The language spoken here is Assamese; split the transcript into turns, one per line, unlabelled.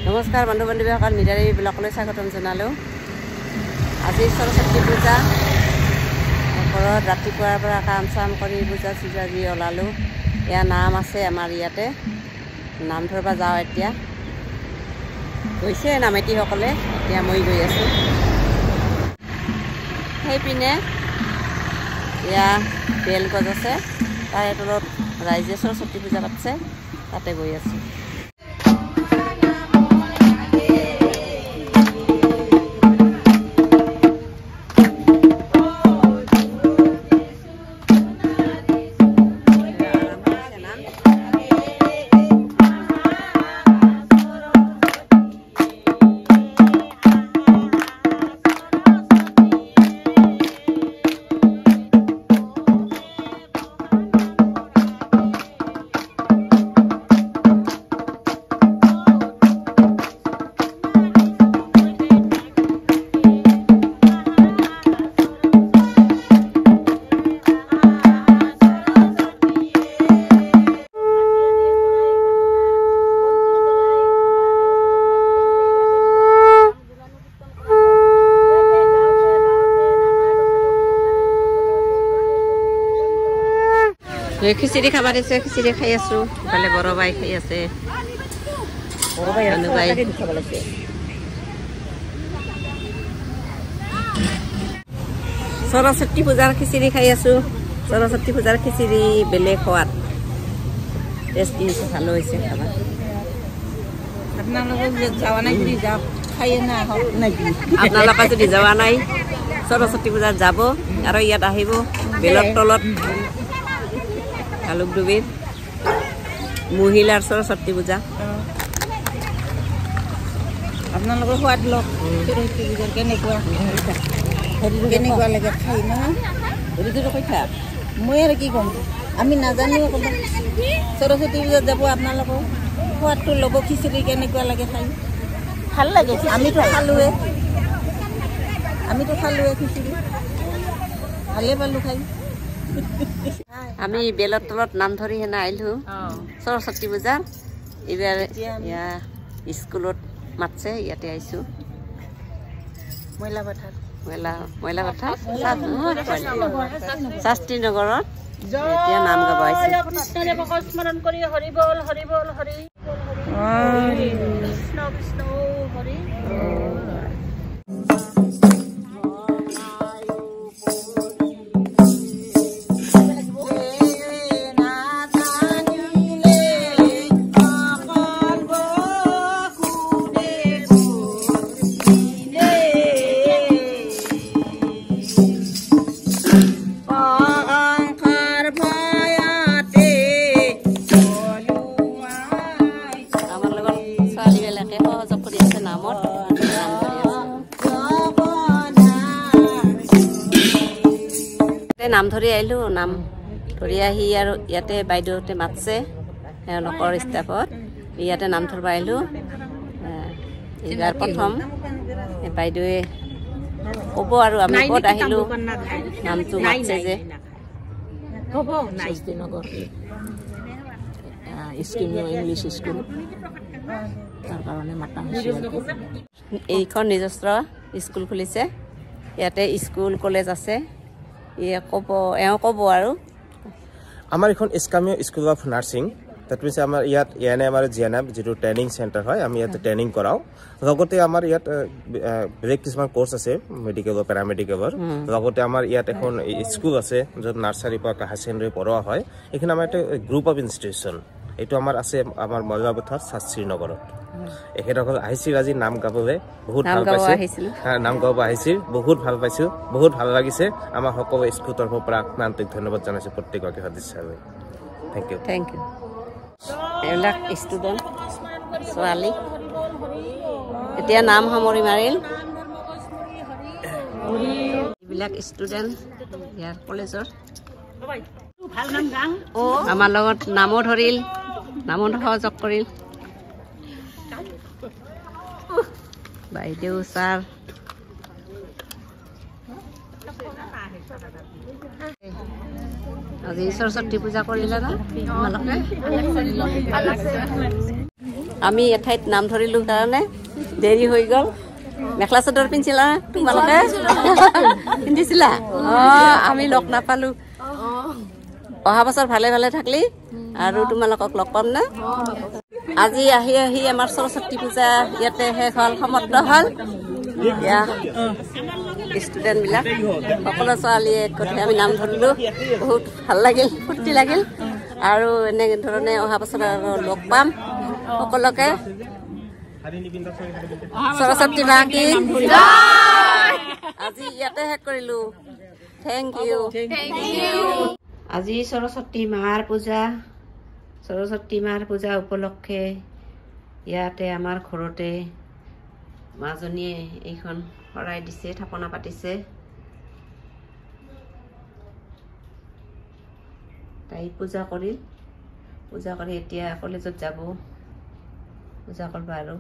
নমস্কাৰ বন্ধু বান্ধৱীসকল, মিতালী ব্লগলৈ স্বাগতম জনালোঁ। আজি সৰস্বতী পূজা ঘৰত ৰাতিপুৱাৰ পৰা কাম চাম কৰি পূজা চূজা দি ওলালোঁ। এয়া নাম আছে আমাৰ ইয়াতে, নাম ধৰিব যাওঁ। এতিয়া গৈছে নামেতিসকলে, এতিয়া মই গৈ আছোঁ। সেইপিনে এয়া বেলগছ আছে, তাৰে তলত ৰাইজে সৰস্বতী পূজা পাতিছে, তাতে গৈ আছোঁ। খিচিৰি খাব দিছে, খিচিৰি খাই আছোঁ। ইফালে বড়ো বাই খাই আছে, সৰস্বতী পূজাৰ খিচিৰি খাই আছোঁ। সৰস্বতী পূজাৰ খিচিৰি বেলেগ সোৱাদ, টেষ্টি হৈছে, ভালো হৈছে খাবা। আপোনালোকে যদি যোৱা নাই সৰস্বতী পূজাত যাব আৰু ইয়াত আহিব। বেলৰ তলত ভালুকডুবিৰ মহিলাৰ সৰস্বতী পূজা। আপোনালোকৰ সোৱাদ লওক, সৰস্বতী পূজাৰ কেনেকুৱা লাগে খাই ন? হেৰিটো কৈ থাক, মই আৰু কি ক'ম, আমি নাজানো। সৰস্বতী পূজাত যাব আপোনালোকৰ, সোৱাদটো ল'ব। খিচিৰি কেনেকুৱা লাগে খাই? ভাল লাগে। আমিতো খালোৱে খিচিৰি, ভালেই পালোঁ খাই। আমি বেলৰ তলত নাম ধৰি হেনা আহিলোঁ সৰস্বতী পূজা। এইবাৰ স্কুলত মাতছে, ইয়াতে আহিছোঁ। মইলা পথাৰ শাস্ত্ৰী নগৰত এতিয়া নাম গাব আহিছোঁ। স্মৰণ কৰি হৰি বল হৰি বল হৰি কৃষ্ণ কৃষ্ণ হৰি। নাম ধৰি আহিলোঁ। নাম ধৰি আহি আৰু ইয়াতে বাইদেউহঁতে মাতছে, তেওঁলোকৰ ষ্টাফত ইয়াতে নাম ধৰিব আহিলোঁ। এইবাৰ প্ৰথম বাইদেৱে ক'ব আৰু আমি ক'ত আহিলোঁ, নামটো মাতছে যে ইংলিছ স্কুল, তাৰ কাৰণে মাতা হৈছে। এইখন নিজস্ব স্কুল খুলিছে, ইয়াতে স্কুল কলেজ আছে। এওঁ ক'ব আৰু
আমাৰ এখন ইছকামিয়া স্কুল অফ নাৰ্ছিং, তাত পিছে আমাৰ ইয়াত ANM আৰু GNM যিটো ট্ৰেইনিং চেণ্টাৰ হয়, আমি ইয়াতে ট্ৰেইনিং কৰাওঁ। লগতে আমাৰ ইয়াত বেলেগ কিছুমান কোৰ্চ আছে, মেডিকেলৰ পেৰামেডিকেলৰ। লগতে আমাৰ ইয়াত এখন স্কুল আছে য'ত নাৰ্চাৰীৰ পৰা হাই ছেকেণ্ডেৰী পঢ়োৱা হয়। এইখন আমাৰ এটা গ্ৰুপ অফ ইনষ্টিটিউশ্যন, এইটো আমাৰ আছে আমাৰ মইলাপথাৰ শ্ৰীনগৰত। এখেতসকল আহিছিল আজি নাম গাবলৈ, বহুত ভাল পাইছে। নাম গাব আহিছিল, বহুত ভাল পাইছোঁ, বহুত ভাল লাগিছে। আমাৰ সকলো স্কুলৰ তৰফৰ পৰা আন্তৰিক ধন্যবাদ জনাইছোঁ প্ৰত্যেককে সদস্যলৈ। Thank you. এইবিলাক ষ্টুডেণ্ট ছোৱালী এতিয়া নাম সামৰি মাৰিল। এইবিলাক ষ্টুডেণ্ট ইয়াৰ কলেজৰ আমাৰ লগত নামো ধৰিল, নামো সহযোগ কৰিল। বাইদেউ ছাৰ আজি সৰস্বতী পূজা কৰিলে না তোমালোকে?
আমি এঠাইত নাম ধৰিলোঁ কাৰণে দেৰি হৈ গ'ল। মেখেলা চাদৰ পিন্ধিছিলা তোমালোকে? পিন্ধিছিলা? আমি লগ নাপালোঁ। অহা বছৰ ভালে ভালে থাকলি আৰু তোমালোকক লগ পাম না। আজি আহি আহি আমাৰ সৰস্বতী পূজা ইয়াতে শেষ হ'ল, সমাপ্ত হ'ল। এতিয়া ষ্টুডেণ্টবিলাক সকলো ছোৱালীয়ে একগোটে আমি নাম ধৰিলোঁ। বহুত ভাল লাগিল, ফূৰ্তি লাগিল আৰু এনেধৰণে অহা বছৰ আৰু লগ পাম সকলোকে। সৰস্বতী মা কি আজি ইয়াতে শেষ কৰিলোঁ। Thank you. আজি সৰস্বতী মাৰ পূজা। সৰস্বতী মাৰ পূজা উপলক্ষে ইয়াতে আমাৰ ঘৰতে মাজনীয়ে এইখন শৰাই দিছে, থাপনা পাতিছে। তাই পূজা কৰি এতিয়া কলেজত যাব, পূজা কৰিব আৰু